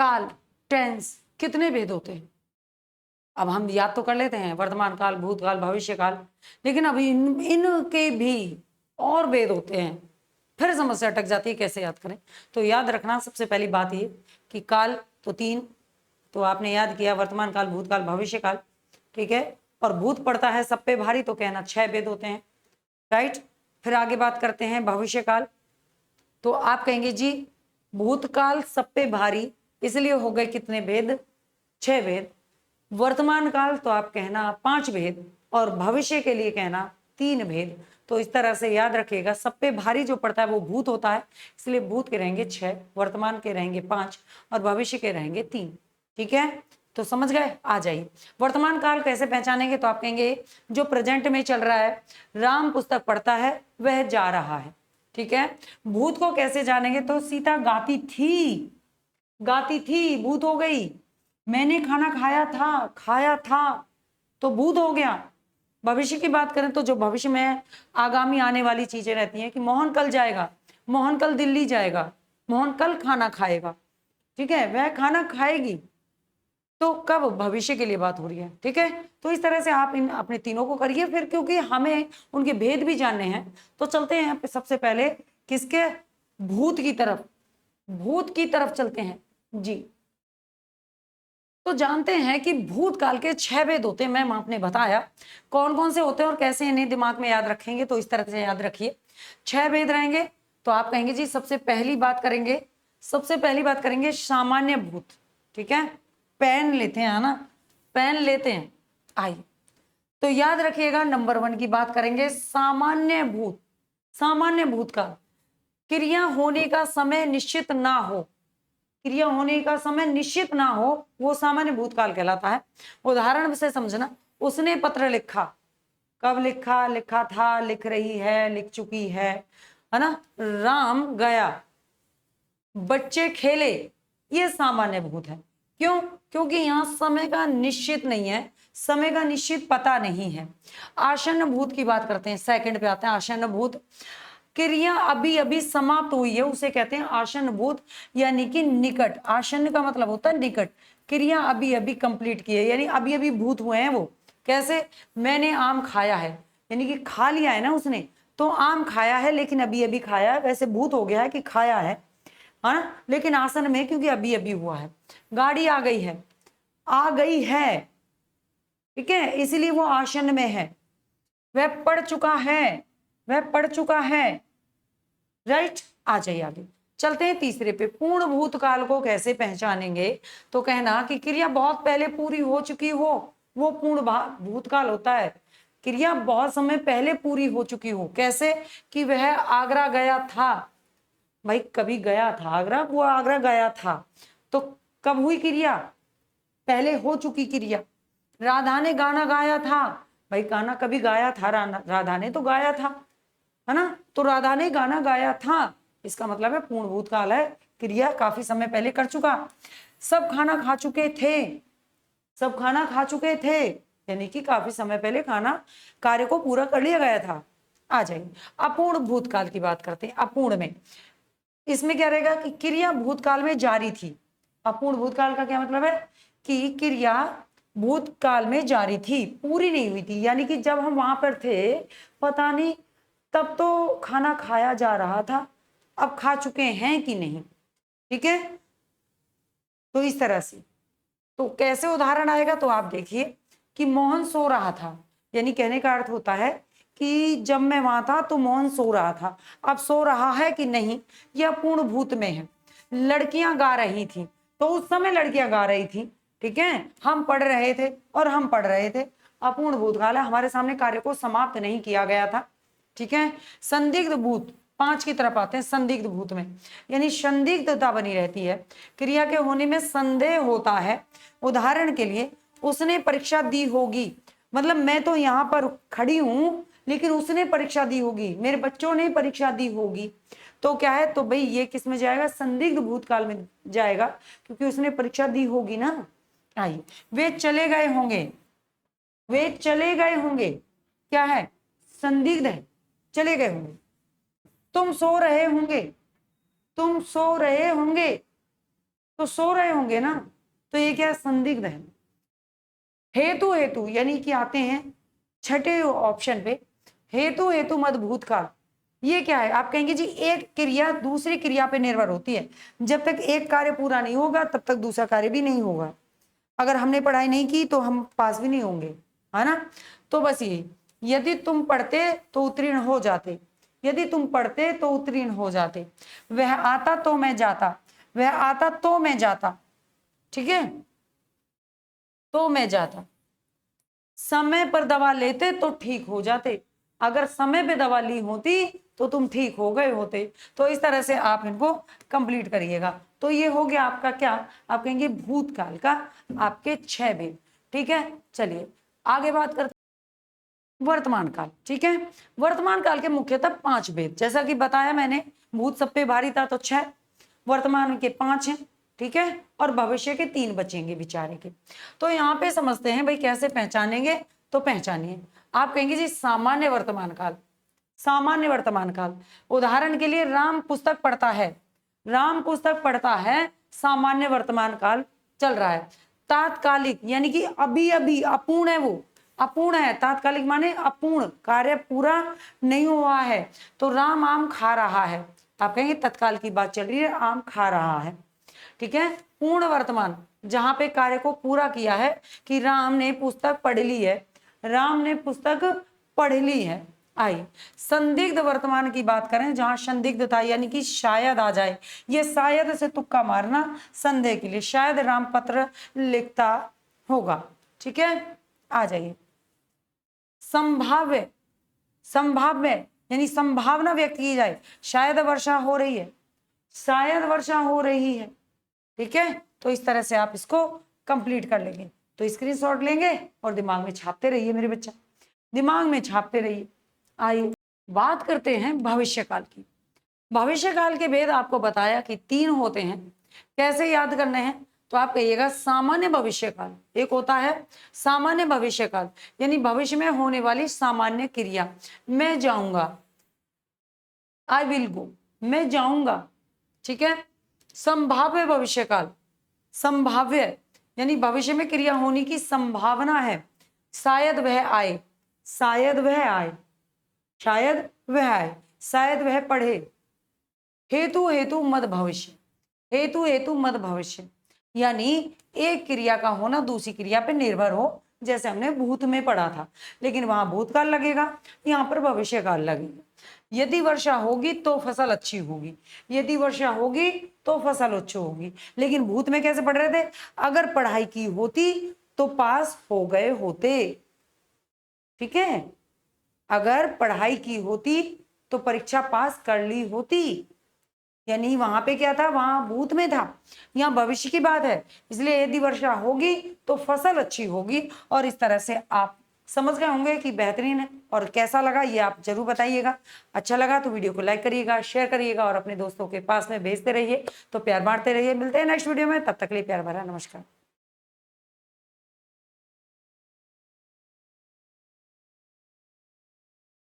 काल, टेंस, कितने भेद होते हैं? अब हम याद तो कर लेते हैं वर्तमान काल, भूतकाल, भविष्य काल, लेकिन अब इनके भी और भेद होते हैं। फिर समस्या अटक जाती है कैसे याद करें। तो याद रखना सबसे पहली बात ये कि काल तो 3, तो आपने याद किया वर्तमान काल, भूतकाल, भविष्य काल, ठीक है। और भूत पड़ता है सब पे भारी, तो कहना 6 भेद होते हैं, राइट। फिर आगे बात करते हैं भविष्य काल, तो आप कहेंगे जी भूतकाल सब पे भारी, इसलिए हो गए कितने भेद? 6 भेद। वर्तमान काल तो आप कहना 5 भेद, और भविष्य के लिए कहना 3 भेद। तो इस तरह से याद रखिएगा, सब पे भारी जो पड़ता है वो भूत होता है, इसलिए भूत के रहेंगे 6, वर्तमान के रहेंगे 5 और भविष्य के रहेंगे 3। ठीक है, तो समझ गए? आ जाइए, वर्तमान काल कैसे पहचानेंगे? तो आप कहेंगे जो प्रेजेंट में चल रहा है, राम पुस्तक पढ़ता है, वह जा रहा है। ठीक है, भूत को कैसे जानेंगे? तो सीता गाती थी, गाती थी, भूत हो गई। मैंने खाना खाया था, तो भूत हो गया। भविष्य की बात करें तो जो भविष्य में आगामी आने वाली चीजें रहती हैं कि मोहन कल जाएगा, मोहन कल दिल्ली जाएगा, मोहन कल खाना खाएगा, ठीक है, वह खाना खाएगी, तो कब? भविष्य के लिए बात हो रही है। ठीक है, तो इस तरह से आप इन अपने तीनों को करिए। फिर क्योंकि हमें उनके भेद भी जानने हैं, तो चलते हैं सबसे पहले किसके? भूत की तरफ, भूत की तरफ चलते हैं जी। तो जानते हैं कि भूतकाल के 6 भेद होते हैं। मैम आपने बताया कौन कौन से होते हैं और कैसे इन्हें दिमाग में याद रखेंगे, तो इस तरह से याद रखिए 6 भेद रहेंगे। तो आप कहेंगे जी सबसे पहली बात करेंगे सामान्य भूत। ठीक है, पेन लेते हैं, है ना, पेन लेते हैं, आइए। तो याद रखिएगा नंबर 1 की बात करेंगे सामान्य भूत। सामान्य भूत का क्रिया होने का समय निश्चित ना हो, क्रिया होने का समय निश्चित ना हो, वो सामान्य भूतकाल कहलाता है। उदाहरण से समझना, उसने पत्र लिखा, कब लिखा? लिखा था, लिख रही है, लिख चुकी है ना। राम गया, बच्चे खेले, ये सामान्य भूत है। क्यों? क्योंकि यहां समय का निश्चित नहीं है, समय का निश्चित पता नहीं है। आसन्न भूत की बात करते हैं, सेकंड पे आते हैं आसन्न भूत। क्रिया अभी अभी समाप्त हुई है, उसे कहते हैं आसन्न भूत, यानी कि निकट। आसन्न का मतलब होता है निकट, क्रिया अभी अभी कंप्लीट की है, यानी अभी अभी भूत हुए हैं वो। कैसे? मैंने आम खाया है, यानी कि खा लिया है ना उसने, तो आम खाया है लेकिन अभी अभी खाया है, वैसे भूत हो गया है कि खाया है ना, लेकिन आसन में क्योंकि अभी अभी हुआ है। गाड़ी आ गई है, आ गई है, ठीक है, इसलिए वो आसन में है। वह पढ़ चुका है, वह पढ़ चुका है, राइट। आ जाइए आगे, चलते हैं तीसरे पे। पूर्ण भूतकाल को कैसे पहचानेंगे? तो कहना कि क्रिया बहुत पहले पूरी हो चुकी हो, वो पूर्ण भूतकाल होता है। क्रिया बहुत समय पहले पूरी हो चुकी हो। कैसे? कि वह आगरा गया था, भाई कभी गया था आगरा, वो आगरा गया था, तो कब हुई क्रिया? पहले हो चुकी क्रिया। राधा ने गाना गाया था, भाई गाना कभी गाया था? राधा ने तो गाया था, है ना, तो राधा ने गाना गाया था, इसका मतलब है पूर्ण भूतकाल है, क्रिया काफी समय पहले कर चुका। सब खाना खा चुके थे, सब खाना खा चुके थे, यानी कि काफी समय पहले खाना कार्य को पूरा कर लिया गया था। आ जाइए, अपूर्ण भूतकाल की बात करते हैं। अपूर्ण में इसमें क्या रहेगा कि क्रिया भूतकाल में जारी थी। अपूर्ण भूतकाल का क्या मतलब है? कि क्रिया भूतकाल में जारी थी, पूरी नहीं हुई थी, यानी कि जब हम वहां पर थे पता नहीं, तब तो खाना खाया जा रहा था, अब खा चुके हैं कि नहीं। ठीक है, तो इस तरह से तो कैसे उदाहरण आएगा? तो आप देखिए कि मोहन सो रहा था, यानी कहने का अर्थ होता है कि जब मैं वहां था तो मोहन सो रहा था, अब सो रहा है कि नहीं, यह पूर्ण भूत में है। लड़कियां गा रही थी, तो उस समय लड़कियां गा रही थी, ठीक है, हम पढ़ रहे थे और हम पढ़ रहे थे, अपूर्ण भूतकाल है, हमारे सामने कार्य को समाप्त नहीं किया गया था। ठीक है, संदिग्ध भूत 5 की तरफ आते हैं। संदिग्ध भूत में यानी संदिग्धता बनी रहती है, क्रिया के होने में संदेह होता है। उदाहरण के लिए, उसने परीक्षा दी होगी, मतलब मैं तो यहाँ पर खड़ी हूं लेकिन उसने परीक्षा दी होगी, मेरे बच्चों ने परीक्षा दी होगी, तो क्या है? तो भाई ये किस में जाएगा? संदिग्ध भूतकाल में जाएगा, क्योंकि उसने परीक्षा दी होगी ना। आइए, वे चले गए होंगे, वे चले गए होंगे क्या है? संदिग्ध है, चले गए होंगे। तुम सो रहे होंगे, तुम सो रहे होंगे, तो सो रहे होंगे ना, तो ये क्या है, संदिग्ध है। हेतु हेतु यानी कि आते हैं छठे ऑप्शन पे, हेतु हेतु मद भूतकाल। ये क्या है, आप कहेंगे जी एक क्रिया दूसरी क्रिया पे निर्भर होती है। जब तक एक कार्य पूरा नहीं होगा तब तक दूसरा कार्य भी नहीं होगा। अगर हमने पढ़ाई नहीं की तो हम पास भी नहीं होंगे, है ना। तो बस ये, यदि तुम पढ़ते तो उत्तीर्ण हो जाते, यदि तुम पढ़ते तो उत्तीर्ण हो जाते, वह आता तो मैं जाता, वह आता तो मैं जाता, ठीक है, तो मैं जाता, समय पर दवा लेते तो ठीक हो जाते, अगर समय पे दवा ली होती तो तुम ठीक हो गए होते। तो इस तरह से आप इनको कंप्लीट करिएगा। तो ये हो गया आपका क्या, आप कहेंगे भूतकाल का आपके 6 भेद, ठीक है। चलिए आगे बात करते वर्तमान काल, ठीक है। वर्तमान काल के मुख्यतः 5 भेद, जैसा कि बताया मैंने, भूत सब पे भारी था तो 6, वर्तमान के 5 हैं, ठीक है, और भविष्य के 3 बचेंगे बेचारे के। तो यहाँ पे समझते हैं भाई कैसे पहचानेंगे, तो पहचानिए। आप कहेंगे जी सामान्य वर्तमान काल, सामान्य वर्तमान काल, उदाहरण के लिए राम पुस्तक पढ़ता है, राम पुस्तक पढ़ता है, सामान्य वर्तमान काल चल रहा है। तात्कालिक यानी कि अभी अभी, अपूर्ण है, वो अपूर्ण है, तात्कालिक माने अपूर्ण, कार्य पूरा नहीं हुआ है। तो राम आम खा रहा है, आप कहेंगे तत्काल की बात चल रही है, आम खा रहा है, ठीक है। पूर्ण वर्तमान, जहां पे कार्य को पूरा किया है कि राम ने पुस्तक पढ़ ली है, राम ने पुस्तक पढ़ ली है, आई। संदिग्ध वर्तमान की बात करें, जहां संदिग्ध था यानी कि शायद आ जाए, ये शायद से तुक्का मारना संदेह के लिए, शायद राम पत्र लिखता होगा, ठीक है। आ जाइए संभाव्य, संभाव्य यानी संभावना व्यक्त की जाए, शायद वर्षा हो रही है, शायद वर्षा हो रही है, ठीक है। तो इस तरह से आप इसको कंप्लीट कर लेंगे। तो स्क्रीनशॉट लेंगे और दिमाग में छापते रहिए मेरे बच्चा, दिमाग में छापते रहिए। आइए बात करते हैं भविष्यकाल की। भविष्यकाल के भेद आपको बताया कि 3 होते हैं, कैसे याद करने हैं, तो आप कहिएगा सामान्य भविष्यकाल, एक होता है सामान्य भविष्यकाल यानी भविष्य में होने वाली सामान्य क्रिया, मैं जाऊंगा, आई विल गो, मैं जाऊंगा, ठीक है। संभाव्य भविष्यकाल, संभाव्य यानी भविष्य में क्रिया होने की संभावना है, शायद वह आए, शायद वह आए, शायद वह आए, शायद वह पढ़े। हेतु हेतु मद भविष्य, हेतु हेतु मद भविष्य यानी एक क्रिया का होना दूसरी क्रिया पे निर्भर हो, जैसे हमने भूत में पढ़ा था, लेकिन वहां भूतकाल लगेगा, यहाँ पर भविष्यकाल लगेगा। यदि वर्षा होगी तो फसल अच्छी होगी, यदि वर्षा होगी तो फसल अच्छी होगी, लेकिन भूत में कैसे पढ़ रहे थे, अगर पढ़ाई की होती तो पास हो गए होते, ठीक है, अगर पढ़ाई की होती तो परीक्षा पास कर ली होती, यानी वहां पे क्या था, वहां भूत में था, यहाँ भविष्य की बात है, इसलिए यदि वर्षा होगी तो फसल अच्छी होगी। और इस तरह से आप समझ गए होंगे कि बेहतरीन है। और कैसा लगा ये आप जरूर बताइएगा, अच्छा लगा तो वीडियो को लाइक करिएगा, शेयर करिएगा और अपने दोस्तों के पास में भेजते रहिए। तो प्यार बांटते रहिए, मिलते हैं नेक्स्ट वीडियो में, तब तक के लिए प्यार भरा नमस्कार।